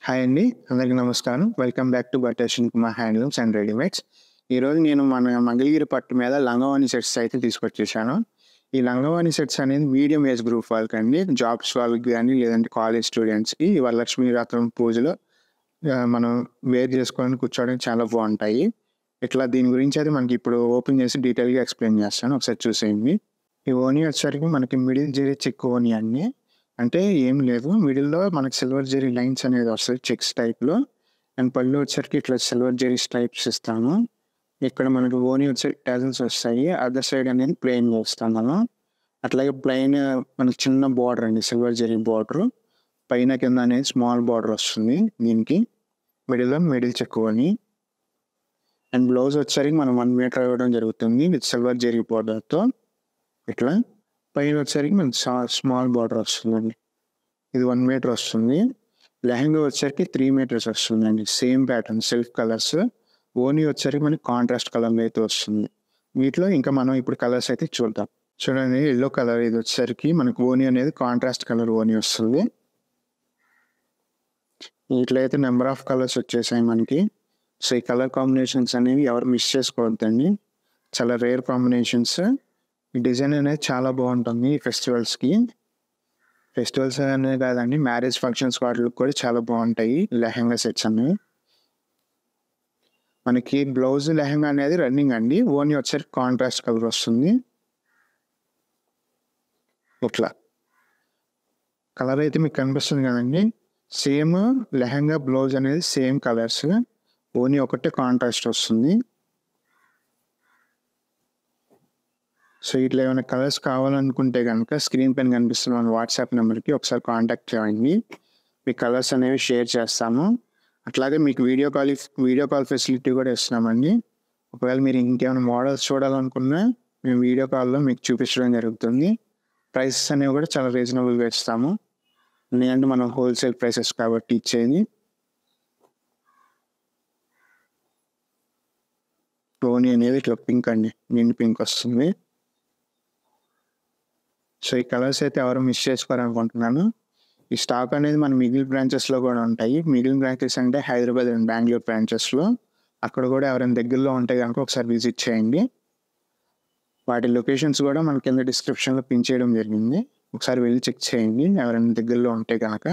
Hi అండి. అందరికీ నమస్కారం. Welcome back to butter Kumar handlooms and readymades. ఈరోజు నేను మన మంగళగిరి పట్టు మీద లంగావోణి సెట్స్ అయితే తీసుకొచ్చేసాను. ఈ లంగావోణి సెట్స్ అనేది మీడియం ఏజ్ గ్రూప్ వాళ్ళకండి. జాబ్స్ వాళ్ళకి గానీ, లేదంటే కాలేజ్ స్టూడెంట్స్‌కి వరలక్ష్మి వ్రతం పూజలో మనం వేర్ చేసుకొని కూర్చోవడానికి చాలా బావుంటాయి. ఇట్లా దీని గురించి అయితే మనకి ఇప్పుడు ఓపెన్ చేసి డీటెయిల్‌గా ఎక్స్‌ప్లెయిన్ చేస్తాను. ఒకసారి చూసేయండి. ఈ ఓణి వచ్చేసరికి మనకి మిడిల్ జరీ చెక్ ఓణి అండి. అంటే ఏం లేదు. మిడిల్‌లో మనకి సిల్వర్ జరీ లైన్స్ అనేది వస్తాయి చెక్స్ టైప్‌లో. అండ్ పళ్ళు వచ్చేసరికి ఇట్లా సిల్వర్ జరీ స్ట్రైప్స్ ఇస్తాము. ఇక్కడ మనకి ఓణి వచ్చేసరికి టాజిల్స్ వస్తాయి. అదర్ సైడ్ అనేది ప్లెయిన్‌గా ఇస్తాము. అట్లాగే ప్లెయిన్ మనకి చిన్న బార్డర్ అండి, సిల్వర్ జరీ బార్డరు. పైన కింద అనేది స్మాల్ బార్డర్ వస్తుంది దీనికి. మిడిల్‌లో మిడిల్ చెక్ ఓణి. అండ్ బ్లౌజ్ వచ్చేసరికి మనం 1 మీటర్ ఇవ్వడం జరుగుతుంది విత్ సిల్వర్ జరీ బార్డర్‌తో. ఇట్లా పైన వచ్చేసరికి మనకి స్మాల్ బార్డర్ వస్తుందండి. ఇది 1 మీటర్ వస్తుంది. లెహంగా వచ్చేసరికి 3 మీటర్స్ వస్తుందండి. Same pattern self colours. ఓణి వచ్చేసరికి మనకి కాంట్రాస్ట్ కలర్‌లో అయితే వస్తుంది. వీటిలో ఇంకా మనం ఇప్పుడు కలర్స్ అయితే చూద్దాం. చూడండి, యెల్లో కలర్ ఇది వచ్చేసరికి మనకు ఓణి అనేది కాంట్రాస్ట్ కలర్ ఓణి వస్తుంది. వీటిలో అయితే నెంబర్ ఆఫ్ కలర్స్ వచ్చేసాయి మనకి. సో ఈ కలర్ కాంబినేషన్స్ అనేవి ఎవరు మిస్ చేసుకోవద్దండి. చాలా రేర్ కాంబినేషన్స్. ఈ డిజైన్ అనేది చాలా బాగుంటుంది ఈ ఫెస్టివల్స్‌కి. ఫెస్టివల్స్ అనే కాదండి, మ్యారేజ్ ఫంక్షన్స్ వాటికి కూడా చాలా బాగుంటాయి లెహంగా సెట్స్ అనేవి. మనకి బ్లౌజ్ లెహంగా అనేది రన్నింగ్ అండి. ఓణి వచ్చేసరికి కాంట్రాస్ట్ కలర్ వస్తుంది. ఇట్లా కలర్ అయితే మీకు కనిపిస్తుంది కదండి. సేమ్ లెహంగా బ్లౌజ్ అనేది సేమ్ కలర్స్. ఓణి ఒకటే కాంట్రాస్ట్ వస్తుంది. సో ఇట్లా ఏమైనా కలర్స్ కావాలనుకుంటే కనుక స్క్రీన్ పైన కనిపిస్తున్న మన వాట్సాప్ నెంబర్కి ఒకసారి కాంటాక్ట్ చేయండి. మీ కలర్స్ అనేవి షేర్ చేస్తాము. అట్లాగే మీకు వీడియో కాల్ ఫెసిలిటీ కూడా ఇస్తున్నామండి. ఒకవేళ మీరు ఇంకేమైనా మోడల్స్ చూడాలనుకున్నా మేము వీడియో కాల్లో మీకు చూపించడం జరుగుతుంది. ప్రైసెస్ అనేవి కూడా చాలా రీజనబుల్గా ఇస్తాము. ఎందుకంటే మనం హోల్సేల్ ప్రైసెస్ కాబట్టి ఇచ్చేది. ఓణి అనేది ఇట్లా పింక్ అండి, నిండు పింక్ వస్తుంది. సో ఈ కలర్స్ అయితే ఎవరు మిస్ చేసుకోవాలనుకుంటున్నాను. ఈ స్టాక్ అనేది మన మిగిలిన బ్రాంచెస్లో కూడా ఉంటాయి. మిగిలిన బ్రాంచెస్ అంటే హైదరాబాద్ అండ్ బెంగళూరు బ్రాంచెస్లో. అక్కడ కూడా ఎవరైనా దగ్గరలో ఉంటే కనుక ఒకసారి విజిట్ చేయండి. వాటి లొకేషన్స్ కూడా మన కింద డిస్క్రిప్షన్లో పిన్ చేయడం జరిగింది. ఒకసారి వెళ్ళి చెక్ చేయండి ఎవరైనా దగ్గరలో ఉంటే కనుక.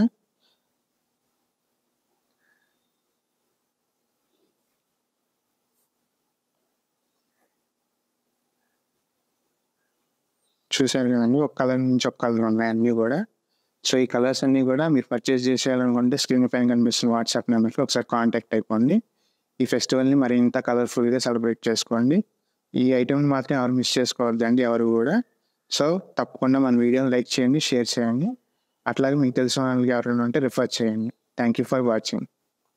చూశారు కదండి, ఒక కలర్ నుంచి ఒక కలర్ ఉన్నాయి అన్నీ కూడా. సో ఈ కలర్స్ అన్నీ కూడా మీరు పర్చేస్ చేసేయాలనుకుంటే స్క్రీన్ పైన కనిపిస్తున్న వాట్సాప్ నెంబర్కి ఒకసారి కాంటాక్ట్ అయిపోండి. ఈ ఫెస్టివల్ని మరింత కలర్ఫుల్గా సెలబ్రేట్ చేసుకోండి. ఈ ఐటెంని మాత్రం ఎవరు మిస్ చేసుకోవద్దండి ఎవరు కూడా. సో తప్పకుండా మన వీడియోని లైక్ చేయండి, షేర్ చేయండి. అట్లాగే మీకు తెలిసిన వాళ్ళకి ఎవరైనా ఉంటే రిఫర్ చేయండి. Thank you for watching.